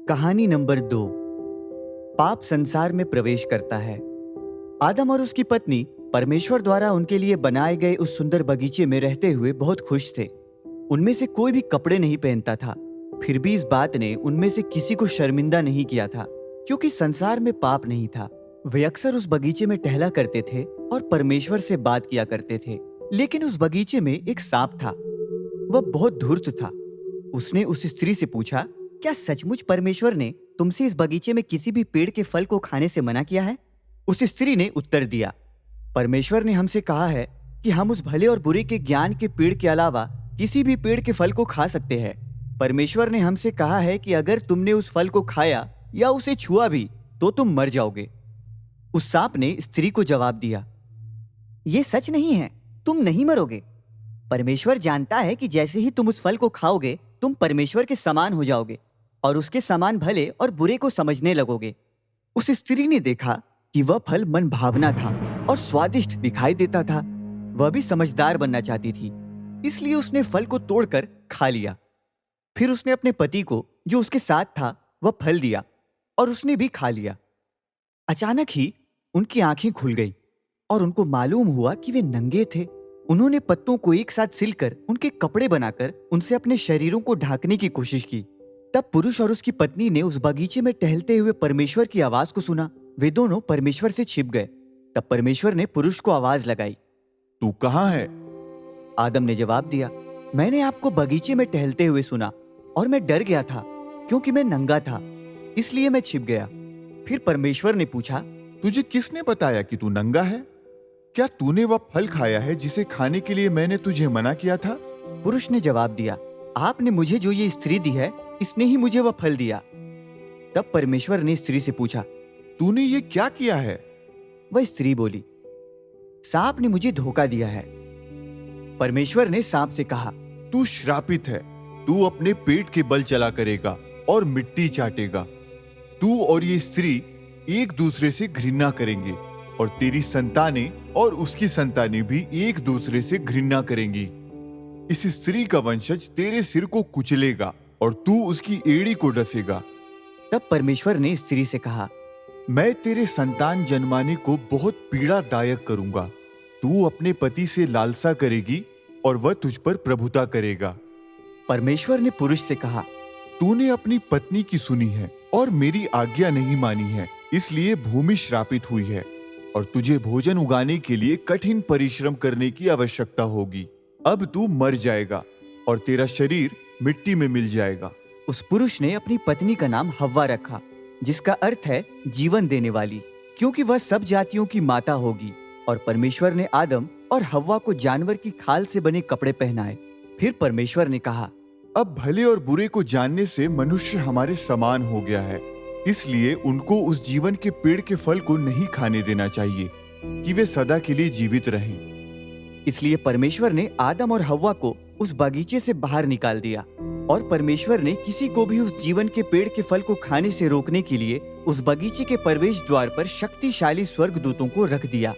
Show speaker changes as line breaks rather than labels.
कहानी नंबर 2। पाप संसार में प्रवेश करता है। आदम और उसकी पत्नी परमेश्वर द्वारा उनके लिए बनाए गए उस सुंदर बगीचे में रहते हुए बहुत खुश थे। उनमें से कोई भी कपड़े नहीं पहनता था। फिर भी इस बात ने उनमें से किसी को शर्मिंदा नहीं किया था, क्योंकि संसार में पाप नहीं था। वे अक्सर उस बगीचे में टहला करते थे और परमेश्वर से बात किया करते थे। लेकिन उस बगीचे में एक सांप था। वह बहुत धूर्त था। उसने उस स्त्री से पूछा, क्या सचमुच परमेश्वर ने तुमसे इस बगीचे में किसी भी पेड़ के फल को खाने से मना किया है? उस स्त्री ने उत्तर दिया, परमेश्वर ने हमसे कहा है कि हम उस भले और बुरे के ज्ञान के पेड़ के अलावा किसी भी पेड़ के फल को खा सकते हैं। परमेश्वर ने हमसे कहा है कि अगर तुमने उस फल को खाया या उसे छुआ भी तो तुम मर जाओगे। उस सांप ने स्त्री को जवाब दिया, ये सच नहीं है, तुम नहीं मरोगे। परमेश्वर जानता है कि जैसे ही तुम उस फल को खाओगे तुम परमेश्वर के समान हो जाओगे और उसके समान भले और बुरे को समझने लगोगे। उस स्त्री ने देखा कि वह फल मन भावना था और स्वादिष्ट दिखाई देता था। वह भी समझदार बनना चाहती थी, इसलिए उसने फल को तोड़कर खा लिया। फिर उसने अपने पति को, जो उसके साथ था, वह फल दिया और उसने भी खा लिया। अचानक ही उनकी आंखें खुल गई और उनको मालूम हुआ कि वे नंगे थे। उन्होंने पत्तों को एक साथ सिलकर उनके कपड़े बनाकर उनसे अपने शरीरों को ढकने की कोशिश की। तब पुरुष और उसकी पत्नी ने उस बगीचे में टहलते हुए परमेश्वर की आवाज को सुना। वे दोनों परमेश्वर से छिप गए। तब परमेश्वर ने पुरुष को आवाज लगाई,
तू कहाँ है?
आदम ने जवाब दिया, मैंने आपको बगीचे में टहलते हुए सुना और मैं डर गया था क्योंकि मैं नंगा था, इसलिए मैं छिप गया। फिर परमेश्वर ने पूछा,
तुझे किसने बताया कि तू नंगा है? क्या तूने वह फल खाया है जिसे खाने के लिए मैंने तुझे मना किया था?
पुरुष ने जवाब दिया, आपने मुझे जो ये स्त्री दी है, इसने ही मुझे वह फल दिया। तब परमेश्वर ने स्त्री से पूछा,
तूने ये क्या किया है?
वह स्त्री बोली, सांप ने मुझे धोखा दिया है। परमेश्वर ने सांप से कहा,
तू श्रापित है, तू अपने पेट के बल चला करेगा और मिट्टी चाटेगा। तू और ये स्त्री एक दूसरे से घृणा करेंगे और तेरी संतानें और उसकी संतानें भी एक दूसरे से घृणा करेंगी। इस स्त्री का वंशज तेरे सिर को कुचलेगा और तू उसकी एड़ी को डसेगा।
तब परमेश्वर ने स्त्री से कहा,
मैं तेरे संतान जन्माने को बहुत पीड़ादायक करूंगा। तू अपने पति से लालसा करेगी और वह तुझ पर प्रभुता करेगा।
परमेश्वर ने पुरुष से कहा,
तूने अपनी पत्नी की सुनी है और मेरी आज्ञा नहीं मानी है, इसलिए भूमि श्रापित हुई है और तुझे भोजन उगाने के लिए कठिन परिश्रम करने की आवश्यकता होगी। अब तू मर जाएगा और तेरा शरीर मिट्टी में मिल जाएगा।
उस पुरुष ने अपनी पत्नी का नाम हव्वा रखा, जिसका अर्थ है जीवन देने वाली, क्योंकि वह सब जातियों की माता होगी। और परमेश्वर ने आदम और हव्वा को जानवर की खाल से बने कपड़े पहनाए। फिर परमेश्वर ने कहा,
अब भले और बुरे को जानने से मनुष्य हमारे समान हो गया है, इसलिए उनको उस जीवन के पेड़ के फल को नहीं खाने देना चाहिए कि वे सदा के लिए जीवित रहें।
इसलिए परमेश्वर ने आदम और हव्वा को उस बगीचे से बाहर निकाल दिया और परमेश्वर ने किसी को भी उस जीवन के पेड़ के फल को खाने से रोकने के लिए उस बगीचे के प्रवेश द्वार पर शक्तिशाली स्वर्गदूतों को रख दिया।